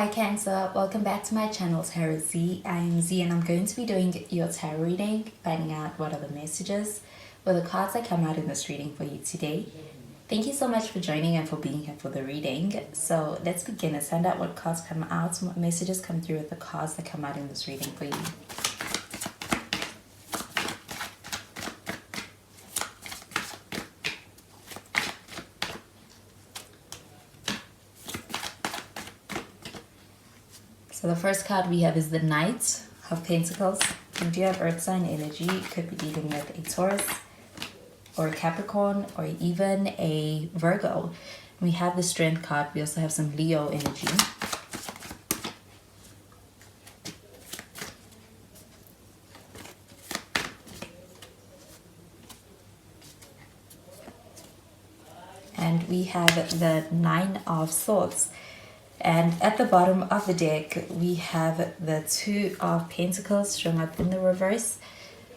Hi Cancer, welcome back to my channel Tarot Z. I am Z and I'm going to be doing your tarot reading, finding out what are the messages or the cards that come out in this reading for you today. Thank you so much for joining and for being here for the reading. So let's begin and find out what cards come out, what messages come through with the cards that come out in this reading for you. So the first card we have is the Knight of Pentacles. You do have Earth sign energy. You could be dealing with a Taurus or a Capricorn or even a Virgo. We have the Strength card. We also have some Leo energy. And we have the Nine of Swords. And at the bottom of the deck, we have the Two of Pentacles showing up in the reverse.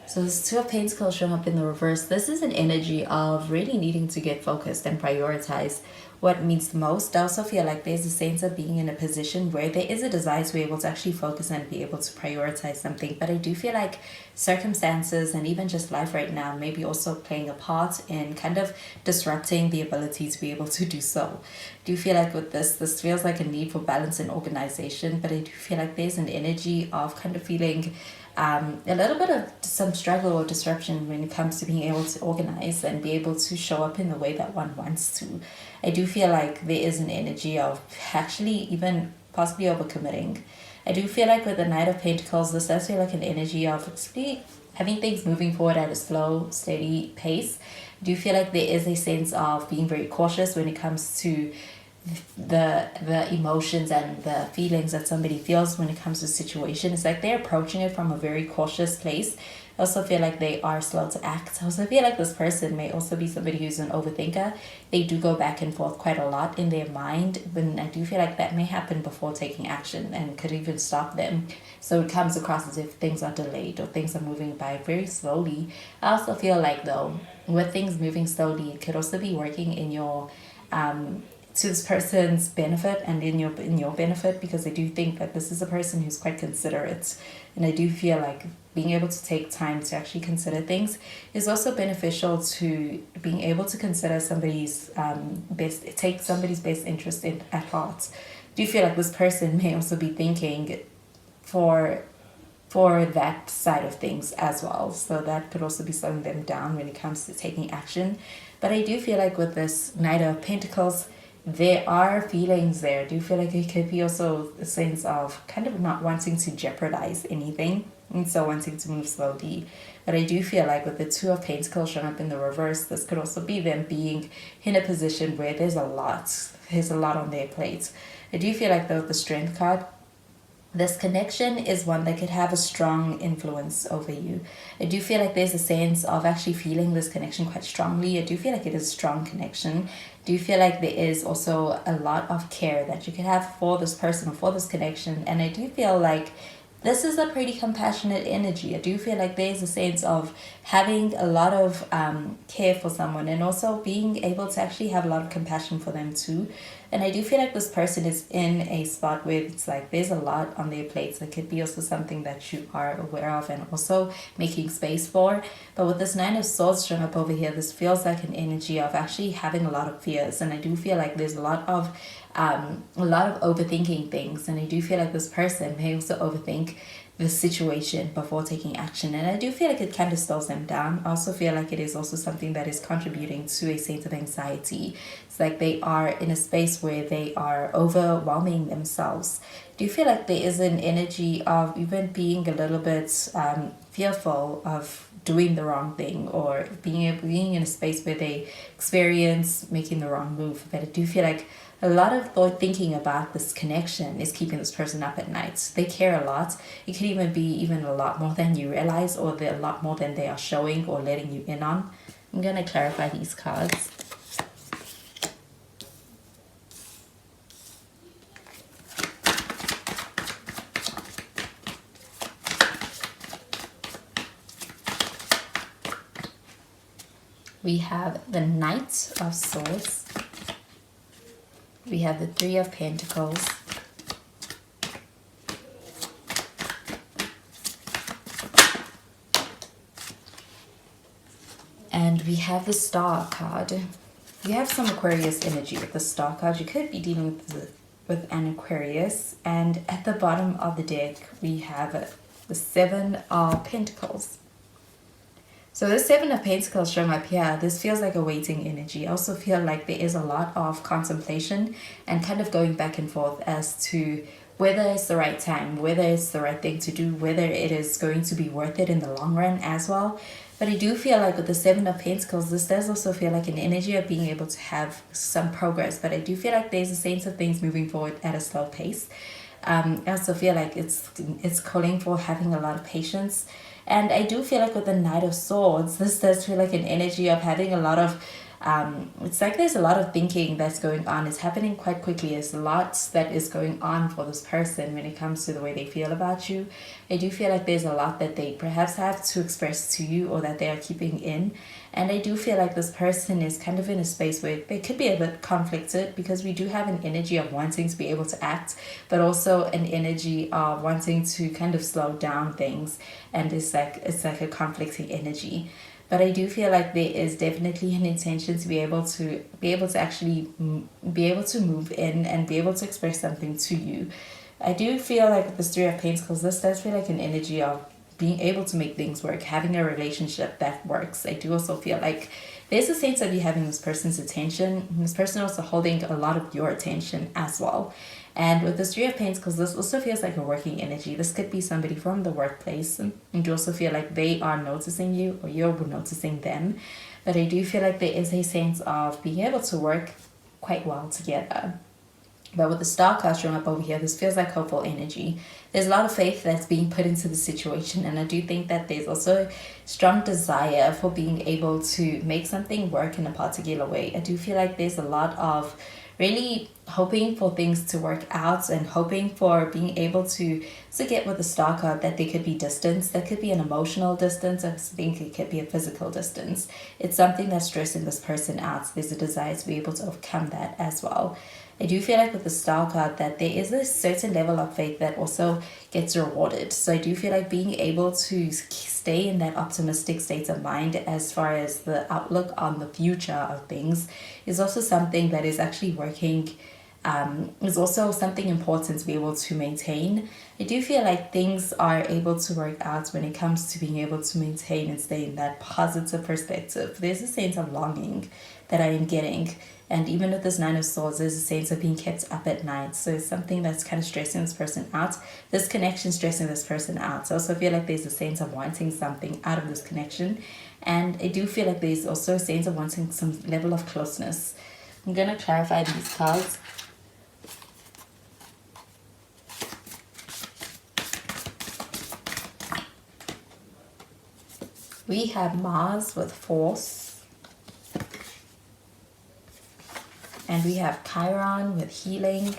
So this Two of Pentacles showing up in the reverse, this is an energy of really needing to get focused and prioritize what means the most. I also feel like there's a sense of being in a position where there is a desire to be able to actually focus and be able to prioritize something. But I do feel like circumstances and even just life right now may be also playing a part in kind of disrupting the ability to be able to do so. I do feel like with this feels like a need for balance and organization, but I do feel like there's an energy of kind of feeling a little bit of some struggle or disruption when it comes to being able to organize and be able to show up in the way that one wants to. I do feel like there is an energy of actually even possibly overcommitting. I do feel like with the Knight of Pentacles, this does feel like an energy of having things moving forward at a slow, steady pace. I do feel like there is a sense of being very cautious when it comes to the emotions and the feelings that somebody feels when it comes to a situation. It's like they're approaching it from a very cautious place. I also feel like they are slow to act. I also feel like this person may also be somebody who's an overthinker. They do go back and forth quite a lot in their mind, but I do feel like that may happen before taking action and could even stop them. So it comes across as if things are delayed or things are moving by very slowly. I also feel like though, with things moving slowly, it could also be working in your to this person's benefit and in your benefit, because I do think that this is a person who's quite considerate, and I do feel like being able to take time to actually consider things is also beneficial to being able to consider somebody's take somebody's best interest at heart. I do feel like this person may also be thinking for that side of things as well, so that could also be slowing them down when it comes to taking action. But I do feel like with this Knight of Pentacles, there are feelings there. I do feel like it could be also a sense of kind of not wanting to jeopardize anything and so wanting to move slowly. But I do feel like with the Two of Pentacles showing up in the reverse, this could also be them being in a position where there's a lot on their plate. I do feel like though the Strength card, this connection is one that could have a strong influence over you. I do feel like there's a sense of actually feeling this connection quite strongly. I do feel like it is a strong connection. I do feel like there is also a lot of care that you can have for this person or for this connection. And I do feel like this is a pretty compassionate energy. I do feel like there's a sense of having a lot of care for someone and also being able to actually have a lot of compassion for them too. And I do feel like this person is in a spot where it's like there's a lot on their plates. It could be also something that you are aware of and also making space for. But with this Nine of Swords showing up over here, this feels like an energy of actually having a lot of fears. And I do feel like there's a lot of overthinking things, and I do feel like this person may also overthink the situation before taking action, and I do feel like it kind of slows them down. I also feel like it is also something that is contributing to a sense of anxiety. It's like they are in a space where they are overwhelming themselves. I do feel like there is an energy of even being a little bit fearful of doing the wrong thing or being in a space where they experience making the wrong move. But I do feel like a lot of thinking about this connection is keeping this person up at night. They care a lot. It could even be a lot more than you realize, or a lot more than they are showing or letting you in on. I'm going to clarify these cards. We have the Knight of Swords. We have the Three of Pentacles. we have the Star card. You have some Aquarius energy with the Star card. You could be dealing with an Aquarius. And at the bottom of the deck, we have the Seven of Pentacles. So the Seven of Pentacles showing up here, this feels like a waiting energy. I also feel like there is a lot of contemplation and kind of going back and forth as to whether it's the right time, whether it's the right thing to do, whether it is going to be worth it in the long run as well. But I do feel like with the Seven of Pentacles, this does also feel like an energy of being able to have some progress. But I do feel like there's a sense of things moving forward at a slow pace. I also feel like it's calling for having a lot of patience. And I do feel like with the Knight of Swords, this does feel like an energy of having a lot of it's like there's a lot of thinking that's going on. It's happening quite quickly. There's lots that is going on for this person when it comes to the way they feel about you. I do feel like there's a lot that they perhaps have to express to you or that they are keeping in. And I do feel like this person is kind of in a space where they could be a bit conflicted, because we do have an energy of wanting to be able to act, but also an energy of wanting to kind of slow down things. And it's like a conflicting energy. But I do feel like there is definitely an intention to be able to actually be able to move in and be able to express something to you. I do feel like with the Three of Pentacles, this does feel like an energy of being able to make things work, having a relationship that works. I do also feel like there's a sense of you having this person's attention, and this person also holding a lot of your attention as well. And with the Three of Pentacles, this also feels like a working energy. This could be somebody from the workplace, and you also feel like they are noticing you or you're noticing them. But I do feel like there is a sense of being able to work quite well together. But with the Star card showing up over here, this feels like hopeful energy. There's a lot of faith that's being put into the situation, and I do think that there's also strong desire for being able to make something work in a particular way. I do feel like there's a lot of really hoping for things to work out and hoping for being able to get with the Star card that there could be distance. That could be an emotional distance. I think it could be a physical distance. It's something that's stressing this person out. There's a desire to be able to overcome that as well. I do feel like with the Star card that there is a certain level of faith that also gets rewarded. So I do feel like being able to stay in that optimistic state of mind as far as the outlook on the future of things is also something that is actually working, is also something important to be able to maintain. I do feel like things are able to work out when it comes to being able to maintain and stay in that positive perspective. There's a sense of longing that I am getting. And even with this Nine of Swords, there's a sense of being kept up at night. So it's something that's kind of stressing this person out. This connection stressing this person out. So I also feel like there's a sense of wanting something out of this connection. And I do feel like there's also a sense of wanting some level of closeness. I'm going to clarify these cards. We have Mars with Force. And we have Chiron with Healing.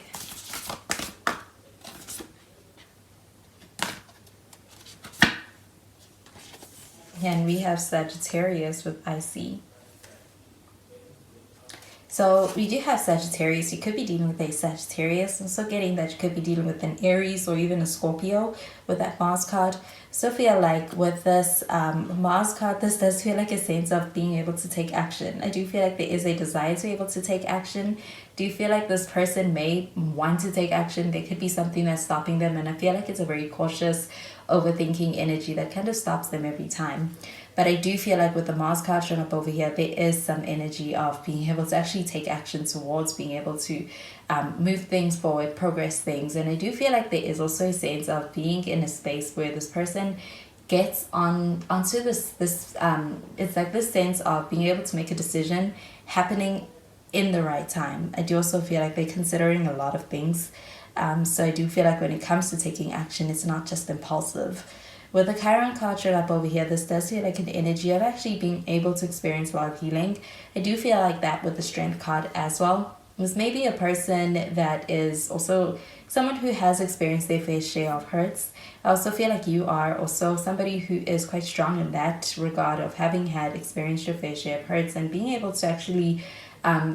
And we have Sagittarius with Icy. So we do have Sagittarius. You could be dealing with a Sagittarius. I'm still getting that you could be dealing with an Aries or even a Scorpio with that Mars card. So I feel like with this Mars card, this does feel like a sense of being able to take action. I do feel like there is a desire to be able to take action. Do you feel like this person may want to take action? There could be something that's stopping them. And I feel like it's a very cautious, overthinking energy that kind of stops them every time. But I do feel like with the Mars card showing up over here, there is some energy of being able to actually take action towards being able to move things forward, progress things. And I do feel like there is also a sense of being in a space where this person gets onto this it's like this sense of being able to make a decision happening in the right time. I do also feel like they're considering a lot of things. So I do feel like when it comes to taking action, it's not just impulsive. With the Chiron card showing up over here, this does feel like an energy of actually being able to experience a lot of healing. I do feel like that with the Strength card as well. This may be a person that is also someone who has experienced their fair share of hurts. I also feel like you are also somebody who is quite strong in that regard of having had experienced your fair share of hurts and being able to actually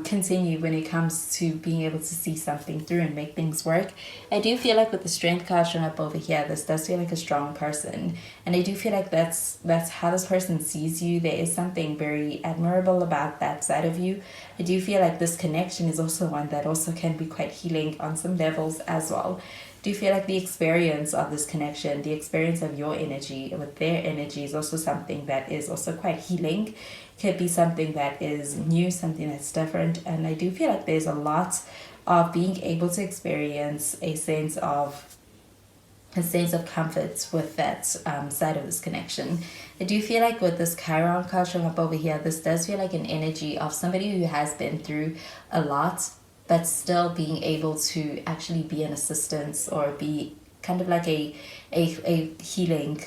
continue when it comes to being able to see something through and make things work. I do feel like with the strength card showing up over here, this does feel like a strong person, and I do feel like that's how this person sees you. There is something very admirable about that side of you. I do feel like this connection is also one that also can be quite healing on some levels as well. Do you feel like the experience of this connection, the experience of your energy with their energy, is also something that is also quite healing? Could be something that is new, something that's different. And I do feel like there's a lot of being able to experience a sense of comfort with that side of this connection. I do feel like with this Chiron card showing up over here, this does feel like an energy of somebody who has been through a lot, but still being able to actually be an assistance or be kind of like a healing,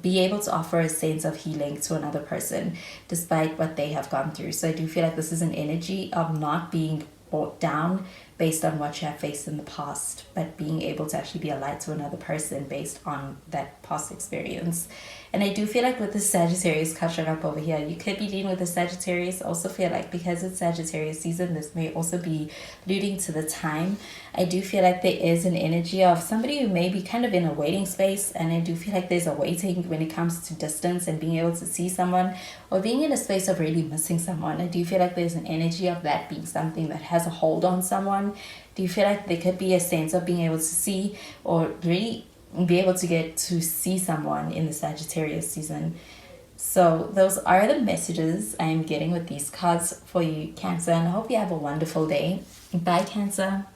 be able to offer a sense of healing to another person despite what they have gone through. So I do feel like this is an energy of not being brought down based on what you have faced in the past, but being able to actually be a light to another person based on that past experience. And I do feel like with the Sagittarius card showing up over here, you could be dealing with a Sagittarius. Also feel like because it's Sagittarius season, this may also be alluding to the time. I do feel like there is an energy of somebody who may be kind of in a waiting space, and I do feel like there's a waiting when it comes to distance and being able to see someone, or being in a space of really missing someone. I do feel like there's an energy of that being something that has a hold on someone. Do you feel like there could be a sense of being able to see or really be able to get to see someone in the Sagittarius season? So those are the messages I am getting with these cards for you, Cancer, and I hope you have a wonderful day. Bye, Cancer.